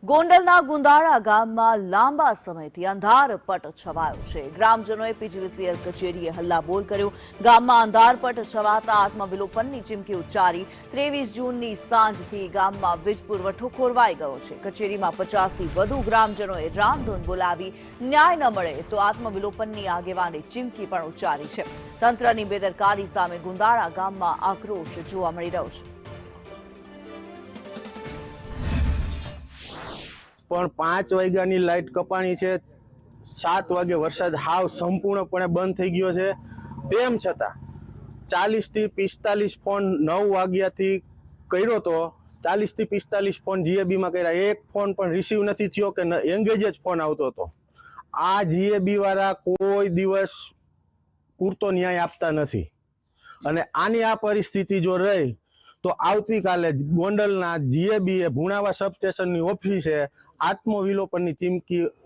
ગોંડલના ગુંદાળા ગામમાં લાંબા સમયથી અંધારપટ છવાયો છે। ગ્રામજનોએ પીજીવીસીએલ કચેરીએ હલ્લાબોલ કર્યો। ગામમાં અંધારપટ છવાતા આત્મવિલોપનની ચીમકી ઉચ્ચારી। 23 જૂનની સાંજથી ગામમાં વીજ પુરવઠો ખોરવાઈ ગયો છે। કચેરીમાં 50થી વધુ ગ્રામજનોએ રામધૂન બોલાવી। ન્યાય ન મળે તો આત્મવિલોપનની આગેવાની ચીમકી પણ ઉચ્ચારી છે। તંત્રની બેદરકારી સામે ગુંદાળા ગામમાં આક્રોશ જોવા મળી રહ્યો છે। પણ 5 વાગ્યાની લાઇટ કપાણી છે। 7 વાગે વરસાદ હાવ સંપૂર્ણપણે બંધ થઈ ગયો છે। તેમ છતાં 40 થી 45 ફોન 9 વાગ્યાથી કર્યો તો 40 થી 45 ફોન જીએબીમાં કર્યા। એક ફોન પણ રિસીવ નથી થયો કે એંગેજ જ ફોન આવતો હતો। આ જીએબી વાળા કોઈ દિવસ પૂરતો ન્યાય આપતા નથી અને આની આ પરિસ્થિતિ જો રહી તો આવતીકાલે ગોંડલના જીએબીએ ભુણાવા સબ સ્ટેશનની ઓફિસે આત્મવિલોપનની ચીમકી